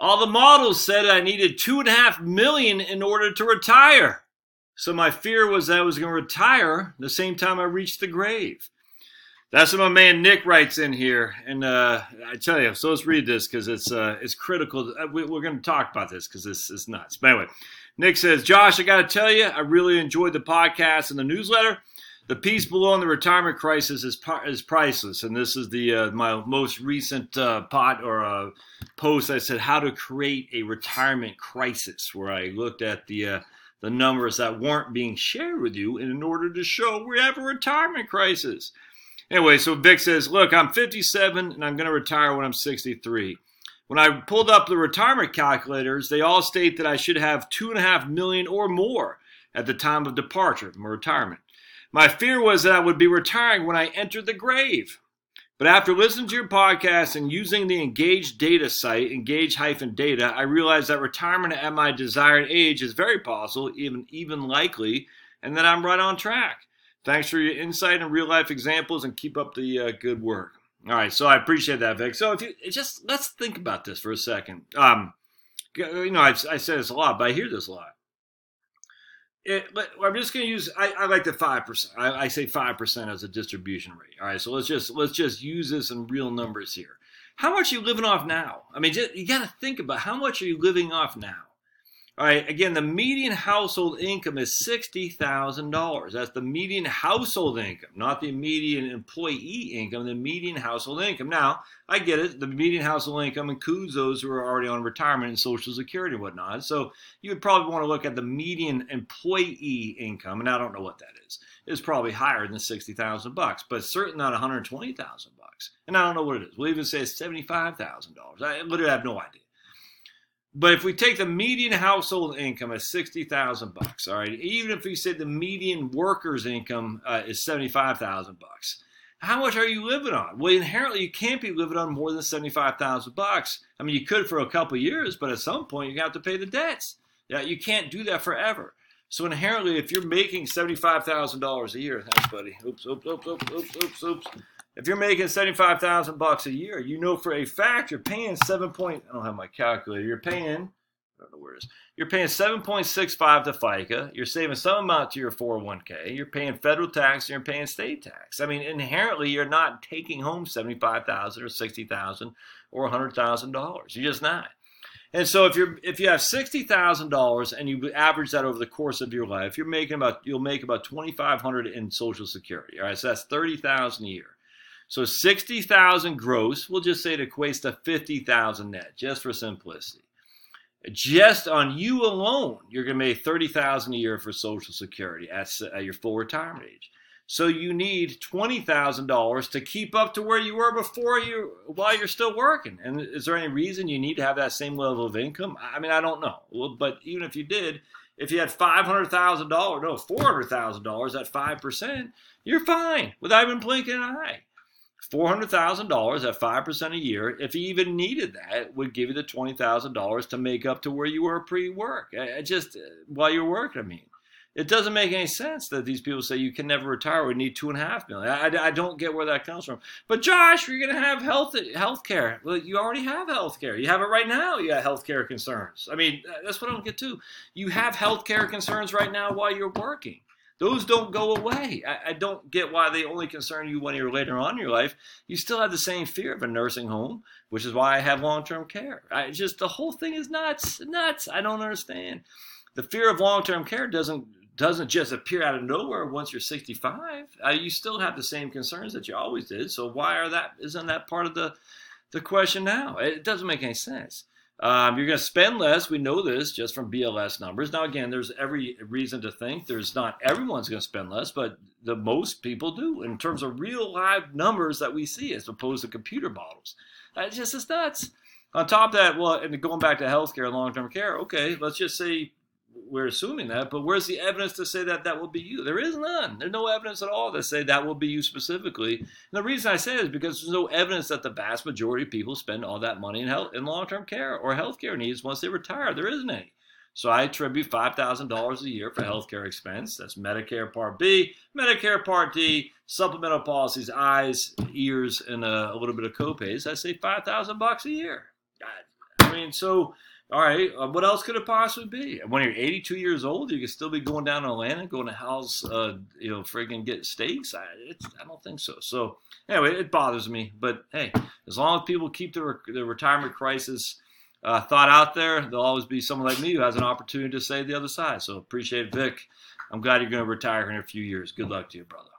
All the models said I needed $2.5 million in order to retire. So my fear was that I was going to retire the same time I reached the grave. That's what my man Nick writes in here. And I tell you, so let's read this because it's critical. We're going to talk about this because this is nuts. But anyway, Nick says, Josh, I got to tell you, I really enjoyed the podcast and the newsletter. The piece below on the retirement crisis is priceless. And this is my most recent post. I said how to create a retirement crisis, where I looked at the numbers that weren't being shared with you in order to show we have a retirement crisis. Anyway, so Vic says, look, I'm 57 and I'm going to retire when I'm 63. When I pulled up the retirement calculators, they all state that I should have $2.5 million or more at the time of departure from retirement. My fear was that I would be retiring when I entered the grave. But after listening to your podcast and using the Engage data site, Engage-data, I realized that retirement at my desired age is very possible, even likely, and that I'm right on track. Thanks for your insight and real-life examples, and keep up the good work. All right, so I appreciate that, Vic. So let's think about this for a second. I say this a lot, but I hear this a lot. I'm just going to use. I like the 5%. I say 5% as a distribution rate. All right, so let's just use this in real numbers here. How much are you living off now? I mean, you got to think about how much are you living off now. All right, again, the median household income is $60,000. That's the median household income, not the median employee income, the median household income. Now, I get it. The median household income includes those who are already on retirement and Social Security and whatnot. So you would probably want to look at the median employee income, and I don't know what that is. It's probably higher than $60,000, but certainly not $120,000. And I don't know what it is. We'll even say it's $75,000. I literally have no idea. But if we take the median household income as $60,000, all right, even if we say the median worker's income is $75,000, how much are you living on? Well, inherently, you can't be living on more than $75,000. I mean, you could for a couple of years, but at some point, you have to pay the debts. Yeah, you can't do that forever. So inherently, if you're making $75,000 a year, thanks, buddy. Oops. If you're making $75,000 a year, you know for a fact you're paying I don't have my calculator. You're paying 7.65 to FICA. You're saving some amount to your 401k. You're paying federal tax and you're paying state tax. I mean, inherently, you're not taking home $75,000 or $60,000 or $100,000. You're just not. And so if you have $60,000 and you average that over the course of your life, you'll make about $2,500 in Social Security. All right, so that's $30,000 a year. So $60,000 gross, we'll just say it equates to $50,000 net, just for simplicity. Just on you alone, you're going to make $30,000 a year for Social Security at your full retirement age. So you need $20,000 to keep up to where you were while you're still working. And is there any reason you need to have that same level of income? I mean, I don't know. Well, but even if you did, if you had $400,000 at 5%, you're fine without even blinking an eye. $400,000 at 5% a year, if you even needed that, would give you the $20,000 to make up to where you were pre-work. While you're working, I mean. It doesn't make any sense that these people say you can never retire. We need $2.5 million. I don't get where that comes from. But Josh, you're going to have health care. Well, you already have health care. You have it right now. You got health care concerns. I mean, that's what I don't get to. You have health care concerns right now while you're working. Those don't go away. I don't get why they only concern you when you're later on in your life. You still have the same fear of a nursing home, which is why I have long-term care. The whole thing is nuts. I don't understand. The fear of long-term care doesn't just appear out of nowhere once you're 65. You still have the same concerns that you always did. So isn't that part of the question now? It doesn't make any sense. You're going to spend less. We know this just from BLS numbers. Now, again, there's every reason to think not everyone's going to spend less, but the most people do in terms of real live numbers that we see as opposed to computer models. It's nuts. On top of that, and going back to healthcare and long-term care, okay, let's just say we're assuming that, but where's the evidence to say that will be you? There is none. There's no evidence at all to say that will be you specifically. And the reason I say it is because there's no evidence that the vast majority of people spend all that money in long-term care or healthcare needs once they retire. There isn't any. So I attribute $5,000 a year for healthcare expense. That's Medicare Part B, Medicare Part D, supplemental policies, eyes, ears, and a little bit of copays. I say $5,000 a year. I mean, so, all right, what else could it possibly be? When you're 82 years old, you can still be going down to Atlanta, going to Hal's, friggin' get steaks? I don't think so. So, anyway, it bothers me. But, hey, as long as people keep the retirement crisis thought out there, there'll always be someone like me who has an opportunity to say the other side. So, appreciate it, Vic. I'm glad you're going to retire in a few years. Good luck to you, brother.